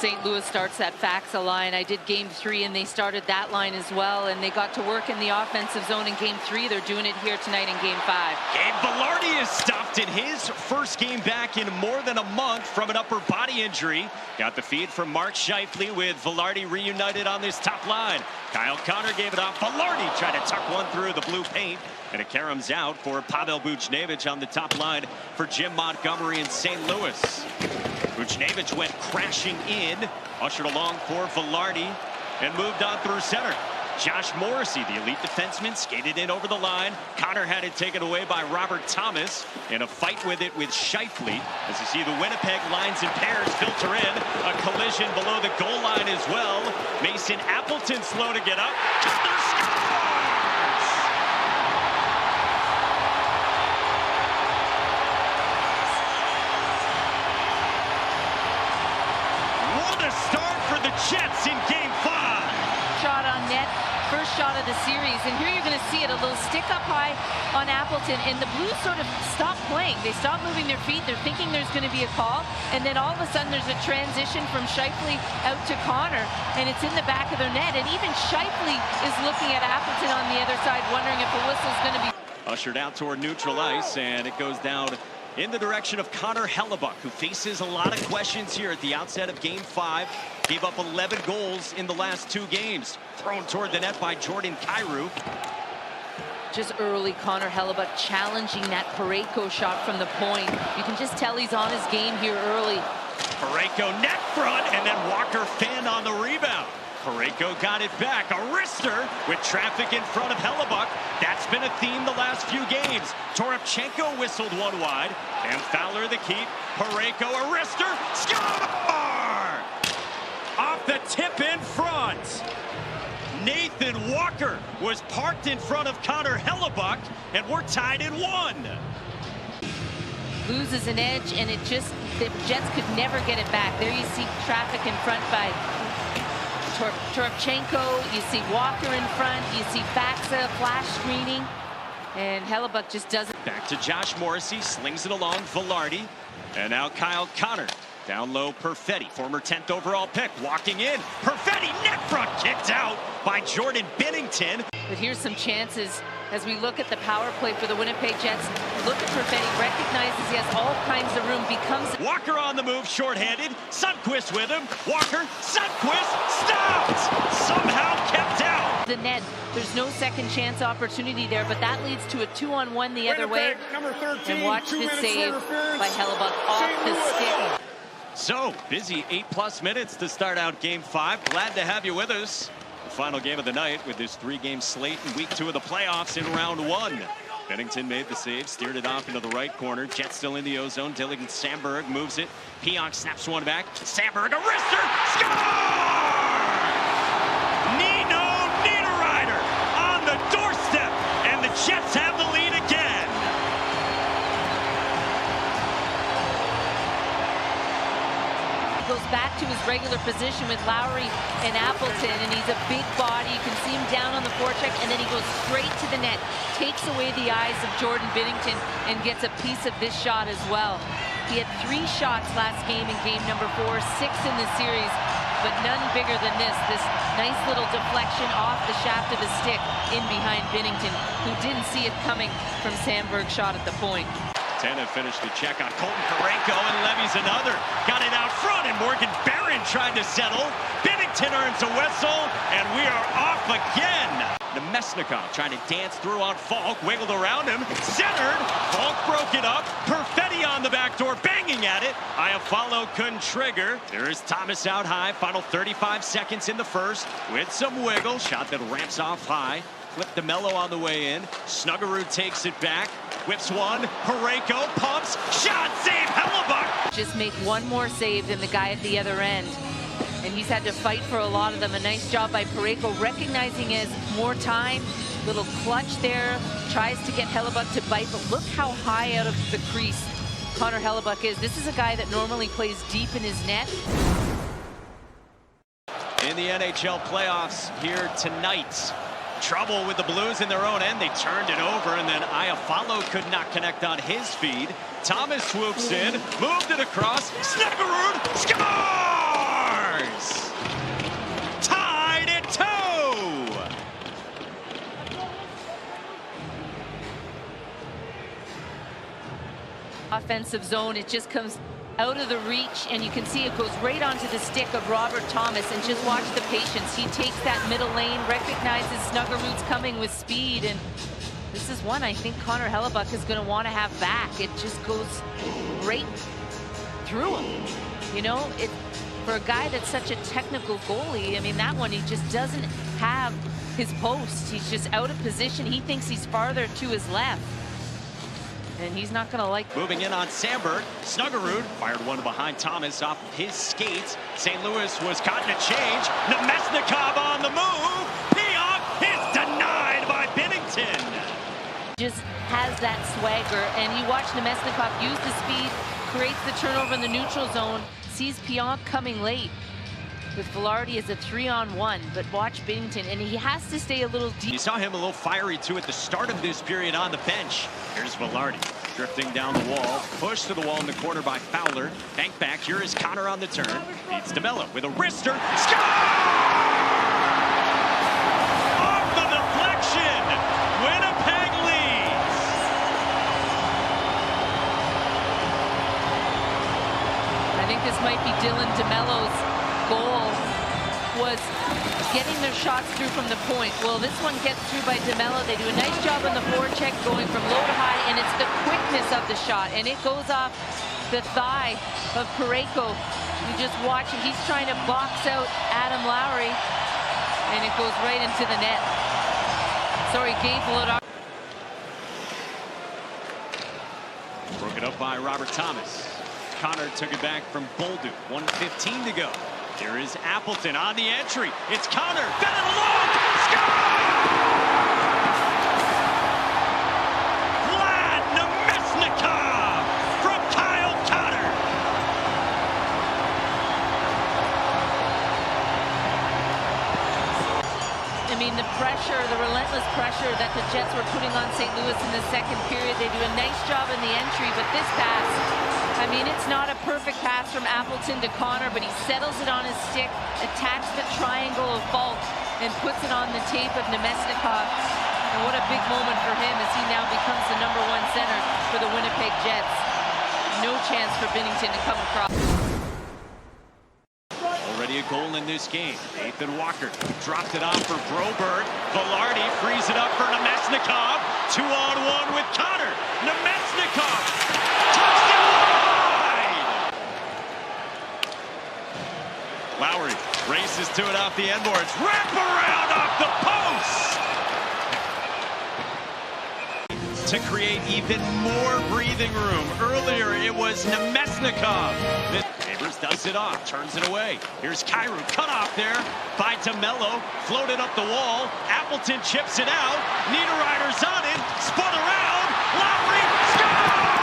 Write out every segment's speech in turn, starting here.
St. Louis starts that Faxa line. I did game 3 and they started that line as well, and they got to work in the offensive zone in game 3. They're doing it here tonight in game 5. Gabe Vilardi is stopped in his first game back in more than a month from an upper body injury. Got the feed from Mark Scheifele with Vilardi reunited on this top line. Kyle Connor gave it off. Vilardi tried to tuck one through the blue paint, and it caroms out for Pavel Buchnevich on the top line for Jim Montgomery in St. Louis. Buchnevich went crashing in, ushered along for Vilardi, and moved on through center. Josh Morrissey, the elite defenseman, skated in over the line. Connor had it taken away by Robert Thomas in a fight with it with Scheifele. As you see the Winnipeg lines and pairs filter in. A collision below the goal line as well. Mason Appleton slow to get up. Connor scores! What a start for the Jets in game 5. Shot on net, first shot of the series, and here you're going to see it, a little stick up high on Appleton, and the Blues sort of stop playing. They stop moving their feet. They're thinking there's going to be a call, and then all of a sudden there's a transition from Scheifele out to Connor, and it's in the back of their net, and even Scheifele is looking at Appleton on the other side, wondering if a whistle's going to be ushered out toward neutral ice, and it goes down in the direction of Connor Hellebuyck, who faces a lot of questions here at the outset of game 5. Gave up 11 goals in the last 2 games. Thrown toward the net by Jordan Kyrou. just early. Connor Hellebuyck challenging that Parayko shot from the point. You can just tell he's on his game here early. Parayko net front, and then Walker fanned on the rebound. Parayko got it back. A wrister with traffic in front of Hellebuyck. That's been a theme the last few games. Toropchenko whistled one wide. And Fowler the keep. Parayko a wrister. Score! Off the tip in front. Nathan Walker was parked in front of Connor Hellebuyck, and we're tied at 1. Loses an edge, and it just, the Jets could never get it back. There you see traffic in front by Toropchenko. You see Walker in front. You see Faxa flash screening, and Hellebuyck just doesn't. Back to Josh Morrissey, slings it along Vilardi, and now Kyle Connor. Down low, Perfetti, former 10th overall pick, walking in. Perfetti, net front, kicked out by Jordan Binnington. But here's some chances as we look at the power play for the Winnipeg Jets. Look at Perfetti, recognizes he has all kinds of room, becomes... Walker on the move, shorthanded. Sundqvist with him. Walker, Sundqvist, stopped! Somehow kept out. The net, there's no second chance opportunity there, but that leads to a 2-on-1 the other way. Number 13, and watch this save by Hellebuyck off the stick. So, busy 8+ minutes to start out Game 5. Glad to have you with us. The final game of the night with this 3-game slate in Week 2 of the playoffs in Round 1. Binnington made the save, steered it off into the right corner. Jets still in the ozone. Dylan Samberg moves it. Pionk snaps one back. Samberg, a wrister! Score! Nino Niederreiter on the doorstep, and the Jets have the lead again. Goes back to his regular position with Lowry and Appleton, and he's a big body. You can see him down on the forecheck, and then he goes straight to the net, takes away the eyes of Jordan Binnington, and gets a piece of this shot as well. He had 3 shots last game in game number 4, 6 in the series, but none bigger than this. This nice little deflection off the shaft of his stick in behind Binnington, who didn't see it coming from Samberg's shot at the point. Tana finished the check on Colton Parayko and levies another. Got it out front, and Morgan Barron tried to settle. Binnington earns a whistle, and we are off again. Nemesnikov trying to dance through on Falk, wiggled around him, centered. Falk broke it up. Perfetti on the back door, banging at it. Iafallo couldn't trigger. There is Thomas out high. Final 35 seconds in the first with some wiggle. Shot that ramps off high. Flip DeMello on the way in. Snuggerud takes it back. Whips one. Parayko pumps. Shot save. Hellebuyck. Just make one more save than the guy at the other end. And he's had to fight for a lot of them. A nice job by Parayko, recognizing as more time. Little clutch there. Tries to get Hellebuyck to bite, but look how high out of the crease Connor Hellebuyck is. This is a guy that normally plays deep in his net. In the NHL playoffs here tonight. Trouble with the Blues in their own end. They turned it over, and then Iafallo could not connect on his feed. Thomas swoops in, moved it across. Snuggerud scores! scores! Tied at 2! Offensive zone, it just comes out of the reach, and you can see it goes right onto the stick of Robert Thomas, and just watch the patience. He takes that middle lane, recognizes Snuggerud's coming with speed, and this is one I think Connor Hellebuyck is going to want to have back. It just goes right through him. You know, for a guy that's such a technical goalie, I mean, that one, he just doesn't have his post. He's just out of position. He thinks he's farther to his left, and he's not going to like. Moving in on Sandberg. Snuggerud fired one behind Thomas off of his skates. St. Louis was caught in a change. Nemesnikov on the move. Pionk is denied by Binnington. Just has that swagger, and you watch Nemesnikov use the speed, creates the turnover in the neutral zone, sees Pionk coming late. With Velarde as a 3-on-1, but watch Binnington, and he has to stay a little deep. You saw him a little fiery too at the start of this period on the bench. Here's Velarde drifting down the wall, pushed to the wall in the corner by Fowler. Bank back, here is Connor on the turn. It's DeMello with a wrister. Score! Off the deflection! Winnipeg leads! I think this might be Dylan DeMello's goal, was getting their shots through from the point. Well, this one gets through by DeMello. They do a nice job on the forecheck, going from low to high, and it's the quickness of the shot, and it goes off the thigh of Parayko. You just watch him. He's trying to box out Adam Lowry, and it goes right into the net. Sorry, Gabe Vladar. Broken up by Robert Thomas. Connor took it back from Boldu. 1:15 to go. Here is Appleton on the entry. It's Connor. Fed it along. Score! Vlad Nemesnikov from Kyle Connor. I mean, the pressure, the relentless pressure that the Jets were putting on St. Louis in the second period. They do a nice job in the entry, but this pass, I mean, it's not a perfect pass from Appleton to Connor, but he settles it on his stick, attacks the triangle of fault, and puts it on the tape of Nemesnikov. And what a big moment for him as he now becomes the #1 center for the Winnipeg Jets. No chance for Binnington to come across. Already a goal in this game. Nathan Walker dropped it off for Broberg. Velarde frees it up for Nemesnikov. 2-on-1 with Connor. Nemesnikov. Touchdown! Lowry races to it off the end boards. Wrap around off the post! To create even more breathing room. Earlier it was Nemesnikov. Neighbors does it off, turns it away. Here's Kyrou, cut off there by DeMello. Floated up the wall. Appleton chips it out. Niederreiter's on it. Spun around. Lowry, score!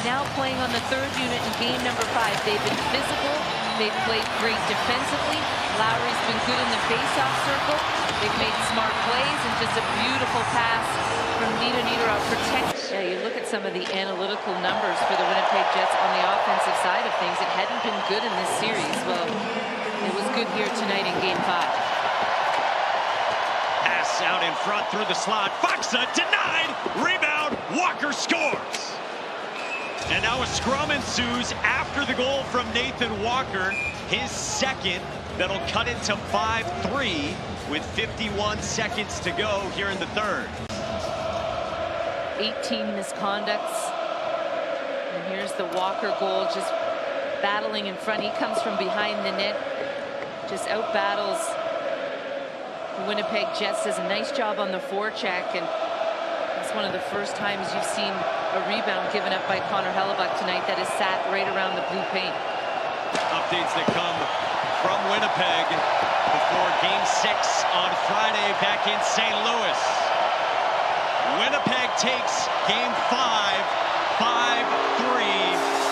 Now playing on the third unit in game number 5. They've been physical. They've played great defensively. Lowry's been good in the face-off circle. They've made smart plays, and just a beautiful pass from Niederreiter. Yeah, you look at some of the analytical numbers for the Winnipeg Jets on the offensive side of things. It hadn't been good in this series. Well, it was good here tonight in game 5. Pass out in front through the slot. Faksa denied. Rebound. Walker scores. And now a scrum ensues after the goal from Nathan Walker, his second. That'll cut it to 5-3 with 51 seconds to go here in the third. 18 misconducts. And here's the Walker goal, just battling in front. He comes from behind the net, just out battles the Winnipeg Jets. Does a nice job on the forecheck, and it's one of the first times you've seen a rebound given up by Connor Hellebuyck tonight that has sat right around the blue paint. Updates that come from Winnipeg before Game 6 on Friday back in St. Louis. Winnipeg takes Game 5, 5-3.